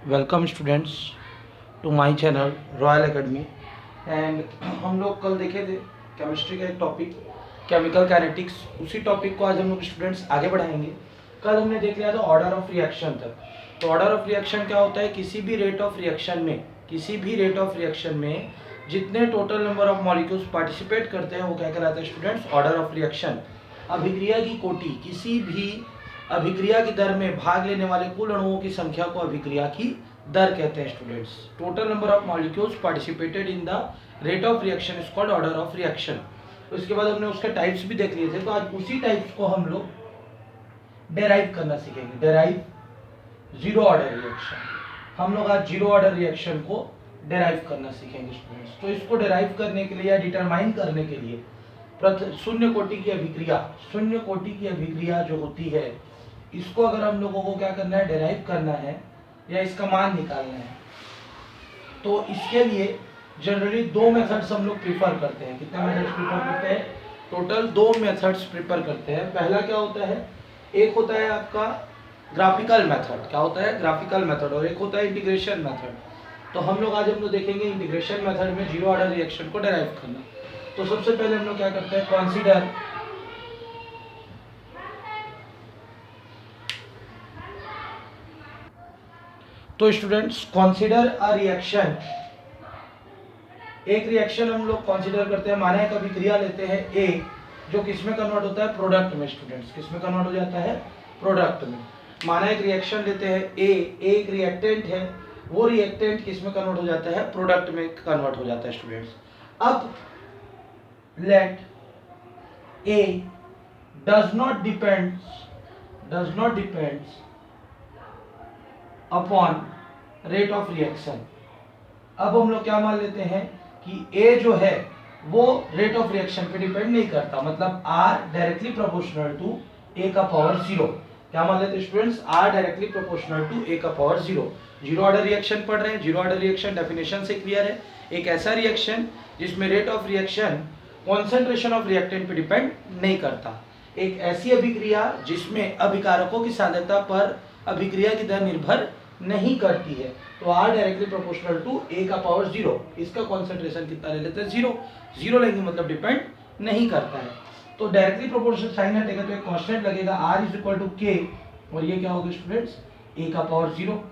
Welcome students to my channel Royal Academy. And हम लोग कल देखे थे केमिस्ट्री का एक टॉपिक केमिकल काइनेटिक्स। उसी टॉपिक को आज हम लोग स्टूडेंट्स आगे बढ़ाएंगे। कल हमने देख लिया था ऑर्डर ऑफ रिएक्शन तक। तो ऑर्डर ऑफ रिएक्शन क्या होता है? किसी भी रेट ऑफ रिएक्शन में जितने total number of molecules participate करते हैं वो क्या कहलाता है स्टूडेंट्स? Order of reaction. अभिक्रिया की कोटि, किसी भी अभिक्रिया की दर में भाग लेने वाले कुल अणुओं की संख्या को अभिक्रिया की दर कहते हैं students. Total number of molecules participated in the rate of reaction is called order of reaction. उसके बाद हमने उसके टाइप्स भी देख लिए थे, तो आज उसी टाइप्स को हम लोग डेराइव करना सीखेंगे। Derive zero order reaction. हम लोग आज जीरो ऑर्डर रिएक्शन को डेराइव करना सीखेंगे स्टूडेंट्स। तो इसको डेराइव करने के लिए या डिटरमाइन करने के लिए शून्य कोटि की अभिक्रिया जो होती है, इसको अगर हम लोगों को क्या करना है? डेराइव करना है या इसका मान निकालना है। तो इसके लिए जनरली दो मेथड्स हम लोग प्रीफर करते हैं। कितने मेथड्स प्रीफर करते हैं? टोटल दो मेथड्स प्रीफर करते हैं। पहला क्या होता है? एक होता है आपका ग्राफिकल मेथड। क्या होता है? Graphical method. और एक होता है इंटीग्रेशन मेथड। तो हम लोग देखेंगे इंटीग्रेशन मेथड में जीरो ऑर्डर रिएक्शन को डेराइव करना। तो सबसे पहले हम लोग क्या करते हैं? कंसीडर तो स्टूडेंट्स कंसीडर अ रिएक्शन। एक रिएक्शन हम लोग कंसीडर करते हैं, माने एक अभिक्रिया लेते हैं ए, जो किसमें कन्वर्ट होता है? प्रोडक्ट में। स्टूडेंट्स किसमें कन्वर्ट हो जाता है? प्रोडक्ट में। माना एक रिएक्शन लेते हैं ए, एक रिएक्टेंट है, वो रिएक्टेंट किसमें कन्वर्ट हो जाता है? प्रोडक्ट में कन्वर्ट हो जाता है स्टूडेंट्स। अब let A does not depends upon rate of reaction. अब हम लोग क्या मान लेते हैं कि ए जो है वो रेट ऑफ रिएक्शन पे डिपेंड नहीं करता, मतलब R directly proportional to A का पावर जीरो। क्या मान लेते हैं students? R directly proportional to A का power zero. Zero order reaction पढ़ रहे हैं। जीरो ऑर्डर रिएक्शन डेफिनेशन से क्लियर है, एक ऐसा रिएक्शन जिसमें rate of reaction concentration of reactant पे डिपेंड नहीं करता। एक ऐसी अभिक्रिया जिसमें अभिकारकों की सांद्रता पर अभिक्रिया की दर निर्भर नहीं करती है। तो are directly proportional to A का पावर जीरो। इसका कॉन्सेंट्रेशन कितना ले लेते हैं? जीरो। जीरो लेंगे मतलब डिपेंड नहीं करता है। तो डायरेक्टली प्रोपोर्शनल साइन हटेगा तो एक कांस्टेंट लगेगा, आर इज इक्वल टू के। और ये क्या होगा स्टूडेंट्स? ए का power zero.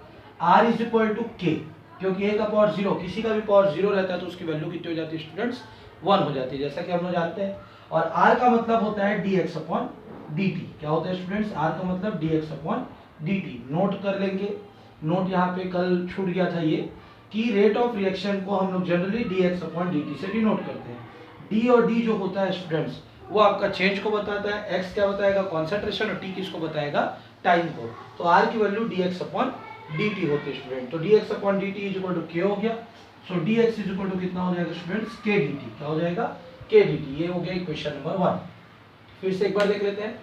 R is equal to K, क्योंकि ए का पावर जीरो, किसी का भी पावर जीरो रहता है तो उसकी वैल्यू कितनी हो जाती है स्टूडेंट्स? वन हो जाती है, जैसा कि हम लोग जानते हैं। और आर का मतलब होता है D X upon D T. क्या होता है स्टूडेंट्स? आर का मतलब D X upon D T. Note कर लेंगे, नोट यहाँ पे कल छूट गया था ये, कि रेट ऑफ रिएक्शन को हम लोग generally D X upon D T से डिनोट करते हैं। डी और डी जो होता है स्टूडेंट्स वो आपका चेंज को बताता है, एक्स क्या बताएगा? कॉन्सेंट्रेशन, और टी किसको बताएगा? टाइम को। तो आर की value D X upon D T होती है स्टूडेंट। तो D X upon D T is equal to K हो गया। So D X is equal to कितना हो जाएगा स्टूडेंट्स? के डी टी। क्या हो जाएगा? के डी टी। ये हो गया इक्वेशन नंबर वन। फिर से एक बार देख लेते हैं।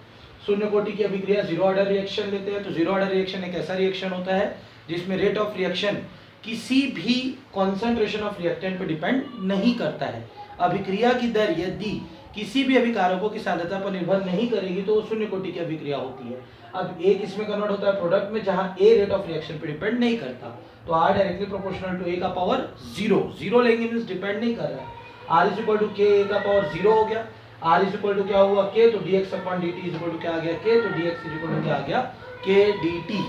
शून्य कोटि की अभिक्रिया जीरो ऑर्डर रिएक्शन लेते हैं। तो जीरो ऑर्डर रिएक्शन एक ऐसा रिएक्शन होता है जिसमें रेट ऑफ रिएक्शन किसी भी कॉन्सेंट्रेशन ऑफ रिएक्टेंट पर डिपेंड नहीं करता है। अभिक्रिया की दर यदि किसी भी अभिकारकों की सांद्रता पर निर्भर नहीं करेगी तो वो शून्य कोटि की अभिक्रिया होती है। अब ए किसमें कन्वर्ट होता है? प्रोडक्ट में, जहां ए रेट ऑफ रिएक्शन पर डिपेंड नहीं करता। तो are directly proportional to A का पावर जीरो। जीरो लेंगे मींस डिपेंड नहीं कर रहा है। आर इज इक्वल टू के, ए का पावर जीरो हो गया। आर इज इक्वल टू क्या हुआ? के। तो D X upon D T is equal to क्या आ गया? के। तो D X is equal to क्या आ गया? के डी टी।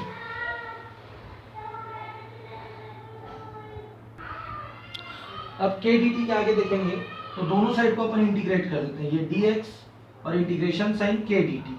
अब के डी टी के आगे देखेंगे तो दोनों साइड को अपन इंटीग्रेट कर देते हैं, ये डी एक्स और इंटीग्रेशन साइन के डी टी।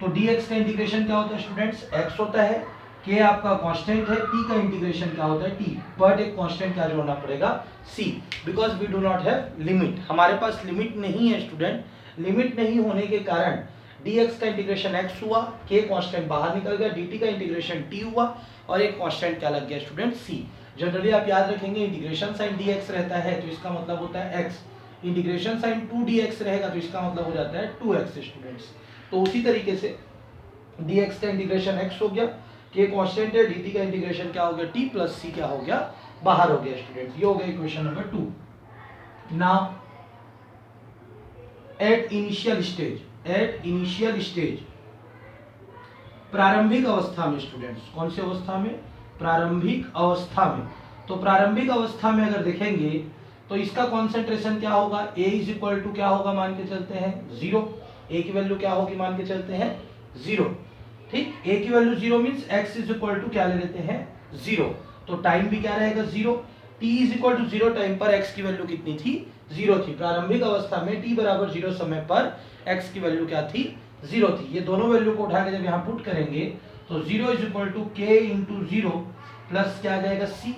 तो डी एक्स का इंटीग्रेशन क्या होता है स्टूडेंट्स? एक्स होता है। के आपका कांस्टेंट है। टी का इंटीग्रेशन क्या होता है? टी। बट एक कांस्टेंट क्या जोड़ना पड़ेगा? C, because we do not have limit. हमारे पास लिमिट नहीं है स्टूडेंट। लिमिट नहीं होने के कारण dx का इंटीग्रेशन x हुआ, k कांस्टेंट बाहर निकल गया, dt का इंटीग्रेशन t हुआ, और एक कांस्टेंट क्या लग गया स्टूडेंट? c। जनरली आप याद रखेंगे इंटीग्रेशन साइन dx रहता है तो इसका मतलब होता है x, इंटीग्रेशन साइन 2dx रहेगा तो इसका मतलब हो जाता है 2x स्टूडेंट्स। तो उसी तरीके से dx का इंटीग्रेशन x हो गया, k कांस्टेंट है, dt का इंटीग्रेशन क्या हो गया? t प्लस c क्या हो गया? बाहर हो गया स्टूडेंट्स। ये हो गया equation number 2। Now at initial stage, प्रारंभिक अवस्था में स्टूडेंट्स, कौन सी अवस्था में? प्रारंभिक अवस्था में, तो प्रारंभिक अवस्था में अगर देखेंगे तो इसका कॉन्सेंट्रेशन क्या होगा, A इज इक्वल टू क्या होगा मान के चलते हैं 0, A की वैल्यू क्या होगी मान के चलते हैं 0, ठीक। A की value 0 means x is equal to क्या ले लेते हैं 0, तो टाइम भी क्या रहेगा 0, t is equal to 0 time पर x की वैल्यू कितनी थी 0 थी। प्रारंभिक अवस्था में t बराबर 0 समय पर x की वैल्यू क्या थी 0 थी। ये दोनों वैल्यू को उठा के जब यहाँ पुट करेंगे तो 0 is equal to k into 0 plus क्या आ जाएगा c,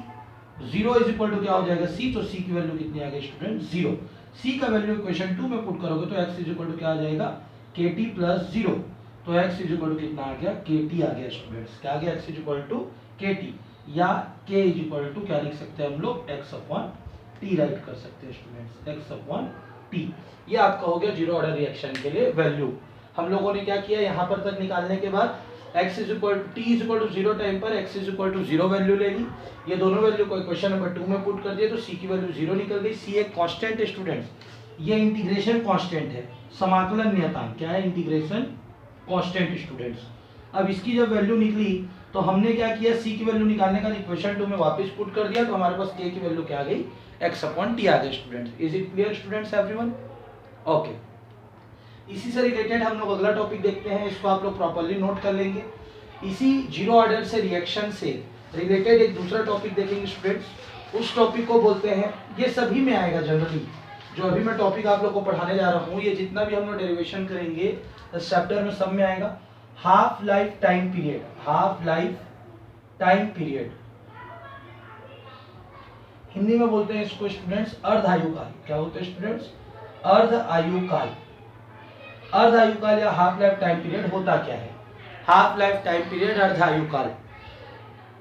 0 इज इक्वल टू क्या हो जाएगा c, तो c की वैल्यू कितनी आ गई स्टूडेंट 0। c का वैल्यू इक्वेशन 2 में पुट करोगे तो x इज इक्वल टू क्या आ जाएगा kt प्लस 0, तो x इज इक्वल टू कितना आ गया kt आ गया स्टूडेंट्स, क्या आ गया x is equal to kt, या k इज इक्वल टू क्या लिख सकते हैं हम लोग x अपॉन t राइट कर सकते हैं स्टूडेंट्स, x अपॉन t। ये आपका हो गया जीरो ऑर्डर रिएक्शन के लिए वैल्यू। हम लोगों ने क्या किया यहाँ पर तक निकालने के बाद x is equal to t is equal to 0 time पर x is equal to 0 value ले ली, ये दोनों वैल्यू को इक्वेशन नंबर 2 में पुट कर दिया तो c की वैल्यू 0 निकल गई। c एक कांस्टेंट है स्टूडेंट्स, ये इंटीग्रेशन कांस्टेंट है, समाकलन नियतांक क्या है इंटीग्रेशन कांस्टेंट स्टूडेंट्स। अब इसकी जब वैल्यू निकली तो हमने क्या किया c की वैल्यू निकालने का इक्वेशन 2 में वापस पुट कर दिया तो हमारे पास k की वैल्यू क्या आ गई x अपॉन t आ गई students. Is it clear students everyone? Okay, इसी से रिलेटेड हम लोग अगला टॉपिक देखते हैं, इसको आप लोग प्रॉपर्ली नोट कर लेंगे। इसी जीरो ऑर्डर से रिएक्शन से रिलेटेड एक दूसरा टॉपिक देखेंगे स्टूडेंट्स, उस टॉपिक को बोलते हैं, ये सभी में आएगा जनरली, जो अभी मैं टॉपिक आप लोग को पढ़ाने जा रहा हूँ, ये जितना भी हम लोग डेरिवेशन करेंगे इस चैप्टर में सब में आएगा। Half life time period, half life time period Hindi में बोलते हैं इसको स्टूडेंट्स अर्ध आयुकाल। क्या बोलते हैं स्टूडेंट्स? अर्ध आयुकाल। अर्ध आयुकाल या हाफ लाइफ टाइम पीरियड होता क्या है? हाफ लाइफ टाइम पीरियड अर्ध आयुकाल,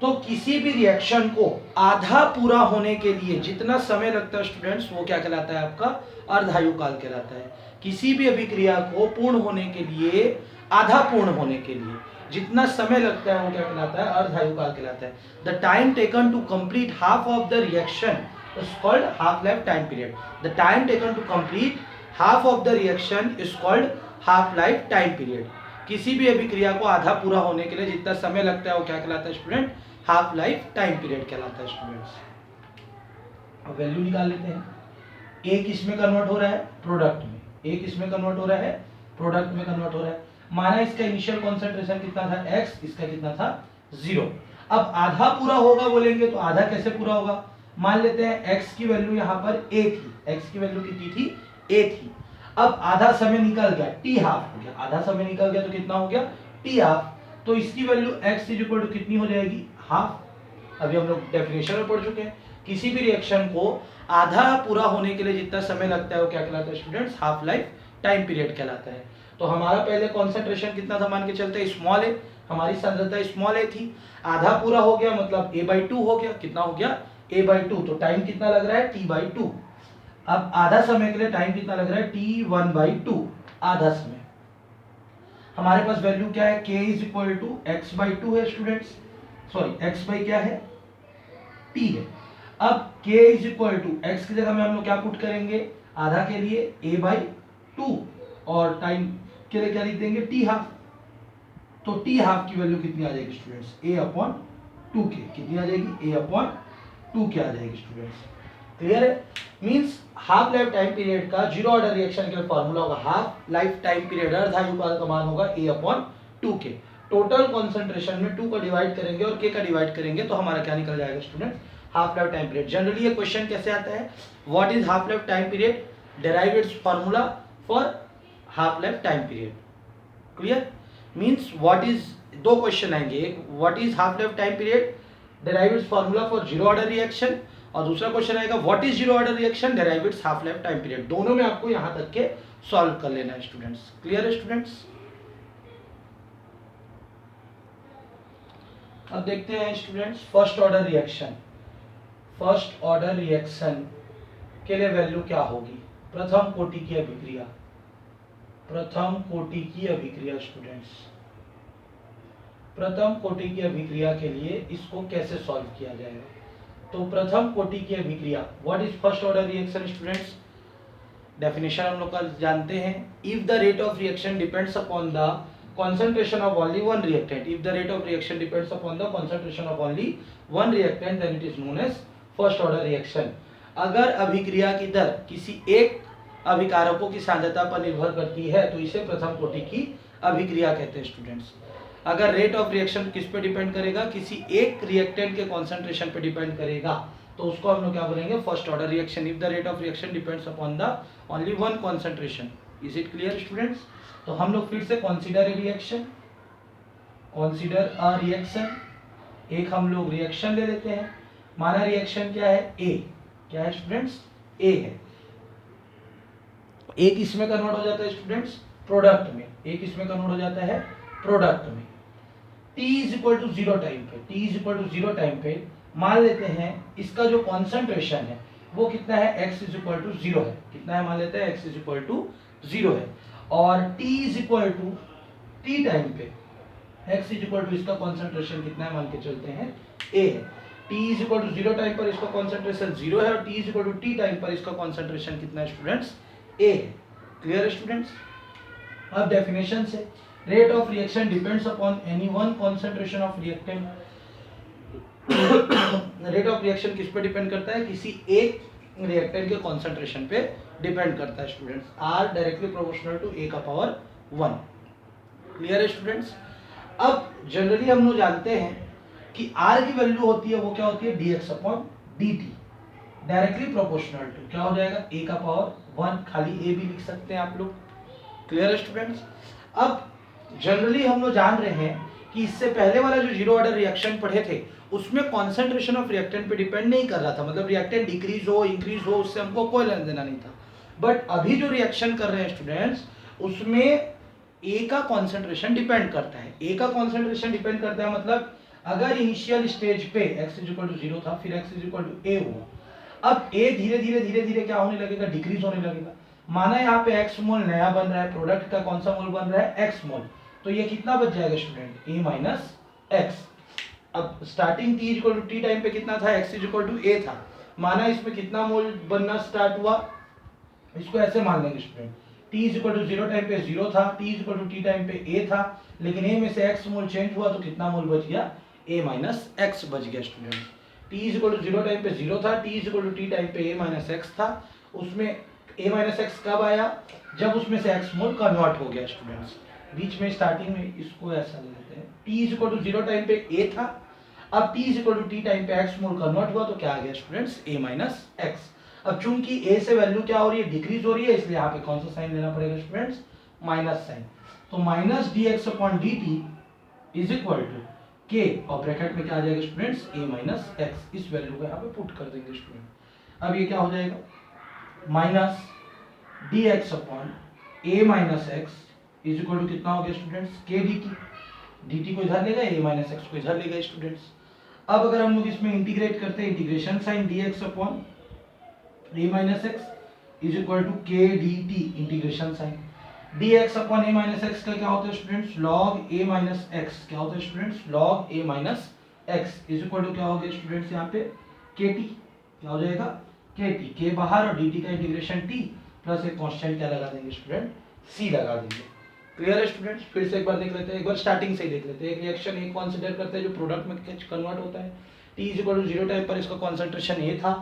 तो किसी भी रिएक्शन को आधा पूरा होने के लिए जितना समय लगता है स्टूडेंट्स वो क्या कहलाता है आपका अर्ध आयुकाल कहलाता है। किसी भी अभिक्रिया को पूर्ण होने के लिए, आधा पूर्ण होने के लिए जितना समय लगता है वो क्या कहलाता है अर्ध आयुकाल कहलाता है। The time taken to complete half of the reaction is called half life time period. The time taken to complete half of the reaction is called half life time period. किसी भी अभिक्रिया को आधा पूरा होने के लिए जितना समय लगता है वो क्या कहलाता है student half life time period कहलाता है स्टूडेंट्स। अब वैल्यू निकाल लेते हैं। ए किस में कन्वर्ट हो रहा है? प्रोडक्ट में। ए किस में कन्वर्ट हो रहा है? प्रोडक्ट में कन्वर्ट हो रहा है। माना इसका इनिशियल कॉन्सेंट्रेशन कितना था x, इसका कितना था 0। अब आधा पूरा होगा बोलेंगे तो आधा कैसे पूरा होगा? मान लेते हैं x की वैल्यू यहाँ पर a थी, x की वैल्यू कितनी थी a थी। अब आधा समय निकल गया, t हाफ हो गया, आधा समय निकल गया तो कितना हो गया t हाफ, तो इसकी value x is equal to कितनी हो जाएगी हाफ। अभी हम लोग डेफिनेशन में पढ़ चुके हैं, किसी भी रिएक्शन को आधा पूरा होने के लिए जितना समय लगता है वो क्या कहलाता है students half life time period कहलाता है। तो हमारा पहले कॉन्सेंट्रेशन कितना था मान के चलते हैं स्मॉल ए, हमारी सांद्रता स्मॉल ए थी, आधा पूरा हो गया मतलब a/2 हो गया, कितना हो गया a/2, तो टाइम कितना लग रहा है t/2। अब आधा समय के लिए टाइम कितना लग रहा है t1/2, आधा समय। हमारे पास वैल्यू क्या है k is equal to x/2 है स्टूडेंट्स, सॉरी x बाई क्या है t है। अब k is equal to x की जगह में हम लोग क्या पुट करेंगे आधा के लिए a/2 और टाइम के लिए क्या लिख देंगे t हाफ, तो t हाफ की वैल्यू कितनी आ जाएगी स्टूडेंट्स a/2k, कितनी आ जाएगी a/2k आ जाएगी स्टूडेंट्स। क्लियर है? Means half life time period का जीरो ऑर्डर रिएक्शन के लिए फार्मूला होगा हाफ लाइफ टाइम पीरियड अर्ध आयुकाल का मान होगा a/2k। टोटल कंसंट्रेशन में 2 का डिवाइड करेंगे और k का डिवाइड करेंगे तो हमारा क्या निकल जाएगा student half life time period. Generally ये क्वेश्चन कैसे आता है, what is half life time period, derive it's formula for half life time period. Clear? Means what is, दो क्वेश्चन आएंगे, एक what is half life time period, derive it's formula for zero order reaction, और दूसरा question आएगा what is zero order reaction, derive it's half life time period. दोनों में आपको यहां तक के सॉल्व कर लेना है स्टूडेंट्स। क्लियर है स्टूडेंट्स? अब देखते हैं students first order reaction. First order reaction के लिए वैल्यू क्या होगी? प्रथम कोटि की अभिक्रिया, प्रथम कोटि की अभिक्रिया स्टूडेंट्स, प्रथम कोटि की अभिक्रिया के लिए इसको कैसे सॉल्व किया जाएगा? तो प्रथम कोटि की अभिक्रिया, what is first order reaction students? Definition हम लोग का जानते हैं, if the rate of reaction depends upon the concentration of only one reactant. If the rate of reaction depends upon the concentration of only one reactant, then it is known as first order reaction. अगर अभिक्रिया की दर किसी एक अभिकारकों की सांद्रता पर निर्भर करती है तो इसे प्रथम कोटि की अभिक्रिया कहते हैं स्टूडेंट्स। अगर रेट ऑफ रिएक्शन किस पे डिपेंड करेगा, किसी एक रिएक्टेंट के कॉन्सेंट्रेशन पे डिपेंड करेगा, तो उसको हम लोग क्या बोलेंगे, first order reaction. If the rate of reaction depends upon the only one concentration. Is it clear students? तो हम लोग फिर से consider a reaction, consider a reaction. एक हम लोग रिएक्शन ले लेते हैं, माना रिएक्शन क्या है, ए। क्या है स्टूडेंट्स, ए है। ए किस में कन्वर्ट हो जाता है स्टूडेंट्स, प्रोडक्ट में। ए किस में कन्वर्ट हो जाता है, प्रोडक्ट में। t is equal to 0 time पे, t is equal to 0 time पे मान लेते हैं इसका जो कॉन्सेंट्रेशन है वो कितना है, x इज इक्वल टू 0 है। कितना है, मान लेते हैं x इज इक्वल टू 0 है। और t is equal to t time पे x इज इक्वल टू इसका कॉन्सेंट्रेशन कितना है, मान के चलते हैं a है। t is equal to 0 time पर इसका कॉन्सेंट्रेशन 0 है और t is equal to t time पर इसका कॉन्सेंट्रेशन कितना है स्टूडेंट्स, a है। क्लियर है स्टूडेंट्स? अब डेफिनेशन से, rate of reaction depends upon any one concentration of reactant. Rate of reaction किस पे डिपेंड करता है, किसी एक रिएक्टेंट के कॉन्सेंट्रेशन पे डिपेंड करता है students. R directly proportional to A का पावर 1। क्लियर है स्टूडेंट्स? अब जनरली हम लोग जानते हैं कि आर की वैल्यू होती है वो क्या होती है, dx upon dt, directly proportional to क्या हो जाएगा, a का पावर 1। खाली a भी लिख सकते हैं आप लोग। क्लियर है स्टूडेंट्स? अब जनरली हम लोग जान रहे हैं कि इससे पहले वाला जो जीरो ऑर्डर रिएक्शन पढ़े थे उसमें कॉन्सेंट्रेशन ऑफ रिएक्टेंट पे डिपेंड नहीं कर रहा था, मतलब रिएक्टेंट डिक्रीज हो इंक्रीज हो उससे हमको कोई लेना देना नहीं था। बट अभी जो रिएक्शन कर रहे हैं स्टूडेंट्स उसमें ए का कॉन्सेंट्रेशन डिपेंड करता है। ए का कॉन्सेंट्रेशन डिपेंड करता है मतलब अगर इनिशियल स्टेज पे x इज इक्वल टू 0 था, फिर x is equal to a हुआ, अब a धीरे धीरे क्या होने लगेगा, डिक्रीज होने लगेगा। माना यहाँ पे x मोल नया बन रहा है, प्रोडक्ट का कौन सा मोल बन रहा है, x मोल, तो ये कितना बच जाएगा स्टूडेंट, a माइनस एक्स। अब starting t equal to T time पे कितना था, x is equal to a था। माना इसमें कितना मोल बनना स्टार्ट हुआ, इसको ऐसे मान लेंगे student, t is equal to 0 time पे 0 था, t is equal to T time पे a था, लेकिन a में से x मोल चेंज हुआ तो कितना मोल बच गया, a माइनस एक्स बच गया student. t is equal to 0 time पे 0 था, t is equal to T time पे a माइनस एक्स था, उसमें a माइनस एक्स कब आया, जब उसमें से x मोल कन्वर्ट हो गया स्टूडेंट्स। बीच में स्टार्टिंग में इसको ऐसा ले लेते हैं, t is equal to 0 time पे a था, अब t is equal to T time पे x मोल कन्वर्ट हुआ तो क्या आ गया स्टूडेंट्स, a माइनस एक्स। अब चूंकि a से वैल्यू क्या हो रही है, डिक्रीज हो रही है, इसलिए यहाँ पे कौन सा साइन लेना पड़ेगा स्टूडेंट्स, माइनस साइन। तो minus dx upon dt is equal to k और ब्रैकेट में क्या आ जाएगा स्टूडेंट्स, a माइनस एक्स। इस वैल्यू को यहाँ पे पुट कर देंगे स्टूडेंट। अब ये क्या हो जाएगा, minus dx upon a minus X is equal to कितना हो गया स्टूडेंट्स, k dt को इधर लेगा, a माइनस एक्स को इधर लेगा स्टूडेंट्स। अब अगर हम लोग इसमें इंटीग्रेट करते हैं, integration sign dx upon a minus X is equal to k dt, integration sign dx upon a minus X का क्या होता है students, log a minus X. क्या होता है students, log a minus X is equal to क्या हो गया स्टूडेंट्स, यहाँ पे kt, क्या हो जाएगा, kt, k बाहर और dt का इंटीग्रेशन t प्लस एक कांस्टेंट क्या लगा देंगे स्टूडेंट, c लगा देंगे। क्लियर है स्टूडेंट्स? फिर से एक बार देख लेते हैं, एक बार स्टार्टिंग से ही देख लेते हैं। एक रिएक्शन एक कंसीडर करते हैं जो प्रोडक्ट में कन्वर्ट होता है, t is equal to 0 time पर इसका कॉन्सेंट्रेशन a था,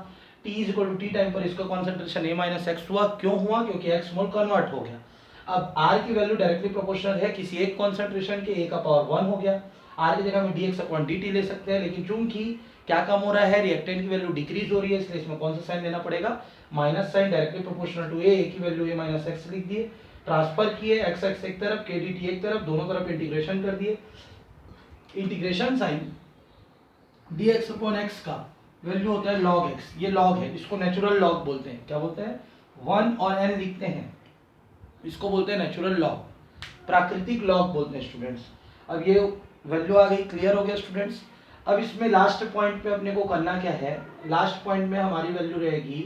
t is equal to T time पर इसका कॉन्सेंट्रेशन a माइनस एक्स हुआ। क्यों हुआ, क्योंकि x मोल कन्वर्ट हो गया। अब r की वैल्यू डायरेक्टली प्रोपोर्शनल है किसी एक कॉन्सेंट्रेशन के, a का पावर 1 हो गया। r की जगह में dx अपॉन dt ले सकते हैं, लेकिन चूंकि क्या कम हो रहा है, रिएक्टेंट की वैल्यू डिक्रीज हो रही है, इसलिए इसमें कौन सा साइन लेना पड़ेगा, minus sign, directly proportional to a की वैल्यू a माइनस एक्स लिख दिए, ट्रांसफर किए, x x एक तरफ, k dt एक तरफ, दोनों तरफ इंटीग्रेशन कर दिए। Integration sign dx upon x का वैल्यू होता है log x, ये log है, इसको नेचुरल log बोलते हैं। क्या बोलते हैं, 1 और n लिखते हैं, इसको बोलते हैं नेचुरल लॉग, प्राकृतिक लॉग बोलते हैं स्टूडेंट्स। अब ये वैल्यू आ गई, क्लियर हो गया स्टूडेंट्स। अब इसमें लास्ट पॉइंट पे अपने को करना क्या है, लास्ट पॉइंट में हमारी वैल्यू रहेगी,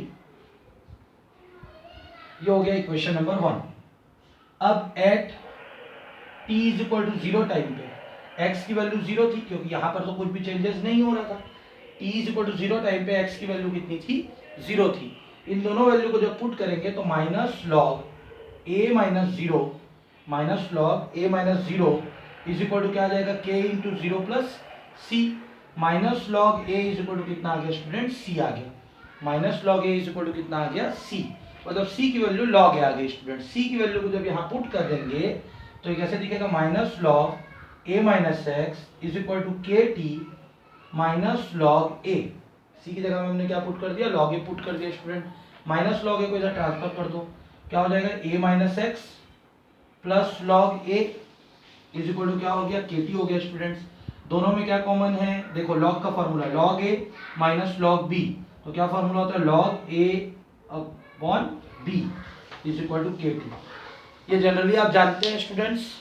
ये हो गया इक्वेशन नंबर 1। अब at t is equal to 0 time पे x की वैल्यू 0 थी, क्योंकि यहाँ पर तो कुछ भी चेंजेस नहीं हो रहा था। t is equal to 0 time पे x की वैल्यू कितनी थी, 0 थी। इन दोनों वैल्यू को जब पुट करेंगे तो minus log a minus 0 minus log A minus zero is equal to क्या आ जाएगा, K into zero plus C. Minus log A is equal to कितना आ गया स्टूडेंट, सी आ गया। Minus log A is equal to कितना आ गया, सी। मतलब सी की वैल्यू लॉग ए आ गई स्टूडेंट। सी की वैल्यू को जब यहाँ पुट कर देंगे तो ये कैसे दिखेगा, minus log A minus X is equal to K T minus log A. C की जगह में हमने क्या पुट कर दिया, लॉग ए पुट कर दिया स्टूडेंट। माइनस लॉग ए को इधर ट्रांसफर कर दो, क्या हो जाएगा, A minus X plus log A is equal to क्या हो गया, के टी हो गया स्टूडेंट्स। दोनों में क्या कॉमन है, देखो लॉग का formula log A minus log B, तो क्या फॉर्मूला होता है, log A upon B is equal to K T. ये जनरली आप जानते हैं स्टूडेंट्स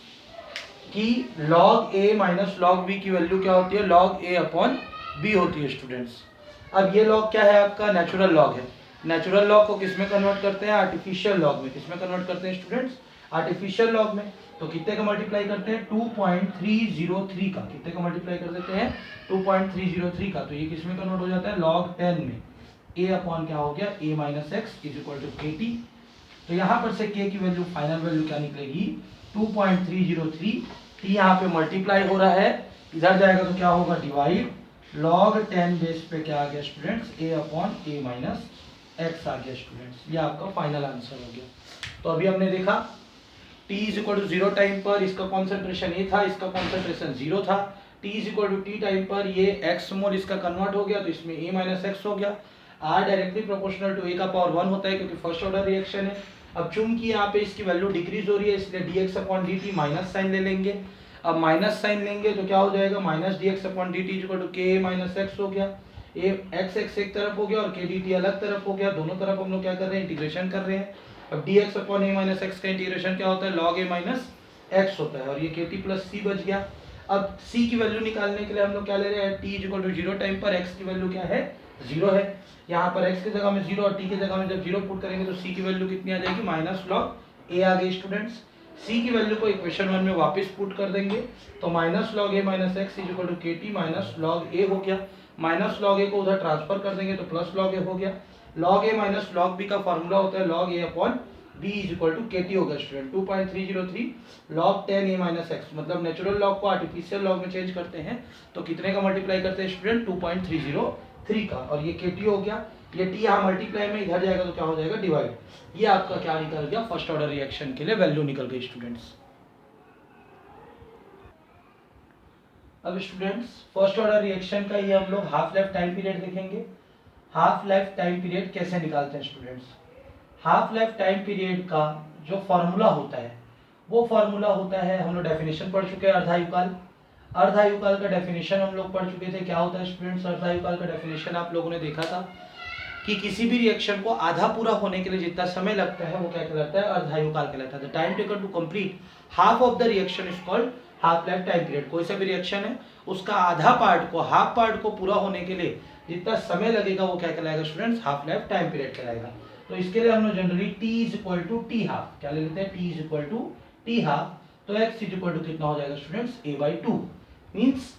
कि log a minus log b की वैल्यू क्या होती है, log a अपॉन b होती है स्टूडेंट्स। अब ये log क्या है आपका, नेचुरल log है। नेचुरल log को किस में कन्वर्ट करते हैं, आर्टिफिशियल log में। किस में कन्वर्ट करते हैं स्टूडेंट्स, आर्टिफिशियल log में। तो कितने का मल्टीप्लाई करते हैं, 2.303 का। कितने का मल्टीप्लाई कर देते हैं, 2.303 का। तो ये किस में कन्वर्ट हो जाता है, log 10 में। a अपॉन क्या हो गया, a minus X is equal to K T. तो यहाँ पर से k की वैल्यू, फाइनल वैल्यू क्या निकलेगी, 2.303। टी यहाँ पे मल्टीप्लाई हो रहा है, इधर जाएगा तो क्या होगा, डिवाइड। log 10 बेस पे क्या आ गया students, a upon a minus X आ गया स्टूडेंट्स। ये आपका फाइनल आंसर हो गया। तो अभी हमने देखा t is equal to 0 time पर इसका कॉन्सेंट्रेशन a था, इसका कॉन्सेंट्रेशन 0 था। t is equal to t time पर ये x मोल इसका कन्वर्ट हो गया, तो इसमें a माइनस एक्स हो गया। r directly proportional to a का पावर 1 होता है क्योंकि फर्स्ट ऑर्डर रिएक्शन है। अब चूंकि यहाँ पे इसकी वैल्यू डिक्रीज हो रही है इसलिए dx upon dt minus sign ले लेंगे। अब माइनस साइन लेंगे तो क्या हो जाएगा, minus dx upon dt equal to K minus X हो गया। ए एक्स एक्स एक तरफ हो गया और के dt अलग तरफ हो गया। दोनों तरफ हम लोग क्या कर रहे हैं, इंटीग्रेशन कर रहे हैं। अब dx upon a minus X का इंटीग्रेशन क्या होता है, log a माइनस एक्स होता है। और ये के टी प्लस सी बच गया। अब c की वैल्यू निकालने के लिए हम लोग क्या ले रहे हैं, t इक्वल टू 0 टाइम पर x की वैल्यू क्या है, 0 है। यहाँ पर x की जगह में 0 और t की जगह में जब 0 पुट करेंगे तो c की वैल्यू कितनी आ जाएगी, माइनस लॉग a आ गई स्टूडेंट्स। c की वैल्यू को इक्वेशन 1 में वापस पुट कर देंगे तो minus log a minus X is equal to K T minus log a हो गया। माइनस लॉग a को उधर ट्रांसफर कर देंगे तो प्लस लॉग a हो गया। Log a minus log b का फॉर्मूला होता है log a upon b is equal to K T होगा student. 2.303 log 10 a minus X, मतलब नेचुरल लॉग को आर्टिफिशियल लॉग में चेंज करते हैं तो कितने का मल्टीप्लाई करते हैं स्टूडेंट, 2.303 का। और ये के टी हो गया, ये टी यहाँ मल्टीप्लाई में इधर जाएगा तो क्या हो जाएगा, डिवाइड। ये आपका क्या निकल गया, फर्स्ट ऑर्डर रिएक्शन के लिए वैल्यू निकल गई स्टूडेंट्स। अब स्टूडेंट्स फर्स्ट ऑर्डर रिएक्शन का ये हम लोग हाफ लाइफ टाइम पीरियड देखेंगे। हाफ लाइफ टाइम पीरियड कैसे निकालते हैं students, half life time period का जो फॉर्मूला होता है वो फॉर्मूला होता है, हम लोग डेफिनेशन पढ़ चुके हैं अर्धायुकाल। अर्धायुकाल का डेफिनेशन हम लोग पढ़ चुके थे। क्या होता है स्टूडेंट्स, अर्धायुकाल का डेफिनेशन आप लोगों ने देखा था कि किसी भी रिएक्शन को आधा पूरा होने के लिए जितना समय लगता है वो क्या कहलाता है, अर्धायुकाल कहलाता है। The time taken to complete half of the reaction is called half life time period. कोई सा भी रिएक्शन है उसका आधा पार्ट को, हाफ पार्ट को पूरा होने के लिए जितना समय लगेगा वो क्या कहलाएगा students, half life time period कहलाएगा। तो इसके लिए हम लोग generally t is equal to T half क्या ले लेते हैं, t is equal to T half. तो x इज इक्वल टू कितना हो जाएगा स्टूडेंट्स, a/2। मींस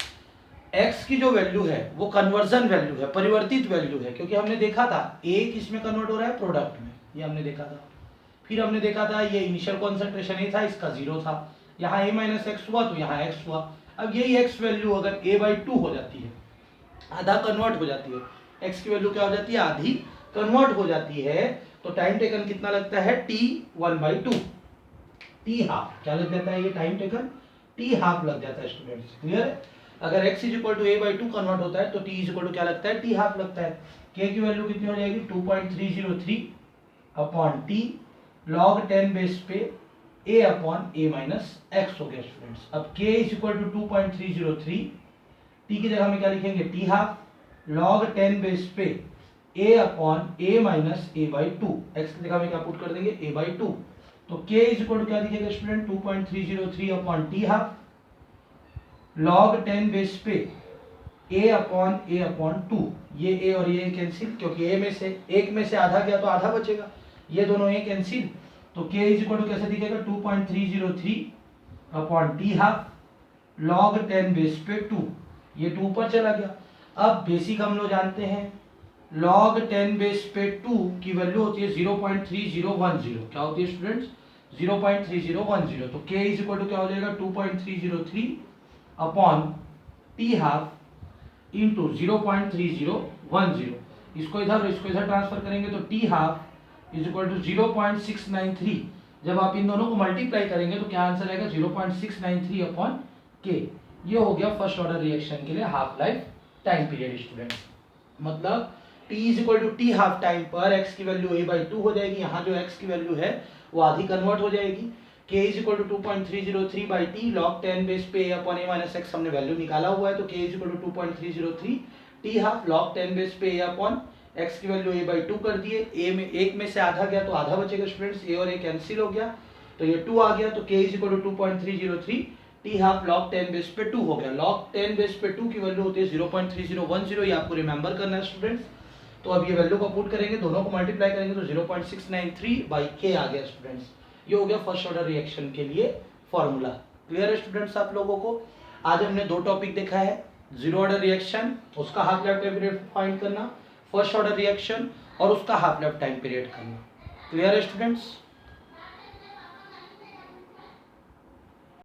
x की जो वैल्यू है वो कन्वर्जन वैल्यू है, परिवर्तित वैल्यू है। क्योंकि हमने देखा था a किस में कन्वर्ट हो रहा है, प्रोडक्ट में, ये हमने देखा था। फिर हमने देखा था ये इनिशियल कॉन्सेंट्रेशन ही था, इसका 0 था। यहाँ a माइनस एक्स हुआ तो यहाँ x हुआ। अब यही x वैल्यू अगर a/2 हो जाती है, आधा कन्वर्ट हो जाती है, x की वैल्यू क्या हो जाती है, आधी कन्वर्ट हो जाती है, तो टाइम टेकन कितना लगता है, t1/2, टी हाफ क्या लग जाता है, ये टाइम टेकन टी हाफ लग जाता है स्टूडेंट्स। क्लियर। अगर x is equal to a/2 convert होता है तो t इज इक्वल टू क्या लगता है, टी हाफ लगता है। k की वैल्यू कितनी हो जाएगी, 2.303 अपॉन t log 10 बेस पे a upon a minus X हो गया स्टूडेंट्स। अब k is equal to 2.303, t की जगह में क्या लिखेंगे, टी हाफ log 10 बेस पे a upon a minus a/2, x की जगह में क्या पुट कर देंगे, a/2। तो k इज इक्वल टू क्या दिखेगा student, 2.303 upon T half log 10 base पे a अपॉन 2। ये a और ये कैंसिल, क्योंकि a में से एक में से आधा गया तो आधा बचेगा, ये दोनों a कैंसिल। तो k इज इक्वल टू कैसे दिखेगा, 2.303 upon T half log 10 base पे 2, ये 2 ऊपर चला गया। अब बेसिक हम लोग जानते हैं log 10 बेस पे 2 की वैल्यू होती है 0.3010। क्या होती है स्टूडेंट्स, 0.3010, तो k इज इक्वल टू क्या हो जाएगा 2.303 अपॉन टी हाफ इंटू 0.3010। इसको इधर और इसको इधर ट्रांसफर करेंगे तो T half is equal to 0.693। जब आप इन दोनों को मल्टीप्लाई करेंगे तो क्या आंसर आएगा 0.693 अपॉन के। ये हो गया फर्स्ट ऑर्डर रिएक्शन के लिए half life time period students. मतलब t is equal to T half time पर x की वैल्यू a/2 हो जाएगी। यहाँ जो x की वैल्यू है वो आधी कन्वर्ट हो जाएगी। k is equal to 2.303 by T log 10 base पे a upon a minus X हमने वैल्यू निकाला हुआ है, तो k is equal to 2.303 T half log 10 base पे a अपॉन x की वैल्यू a/2 कर दिए। a में एक में से आधा गया तो आधा बचेगा स्टूडेंट्स, a और a कैंसिल हो गया तो ये 2 आ गया, तो k is equal to 2.303 T half log 10 base पे 2 हो गया। लॉग 10 बेस पे 2 की वैल्यू होती है 0.3010, ये आपको रिमेंबर करना है स्टूडेंट्स। तो अब ये वैल्यू को पुट करेंगे, दोनों को मल्टीप्लाई करेंगे तो 0.693 बाई के आ गया स्टूडेंट्स। ये हो गया फर्स्ट ऑर्डर रिएक्शन के लिए फॉर्मूला। क्लियर है स्टूडेंट्स आप लोगों को? आज हमने दो टॉपिक देखा है, जीरो ऑर्डर रिएक्शन, उसका half life time period find करना, फर्स्ट ऑर्डर रिएक्शन और उसका हाफ लाइफ टाइम पीरियड करना। क्लियर है स्टूडेंट्स?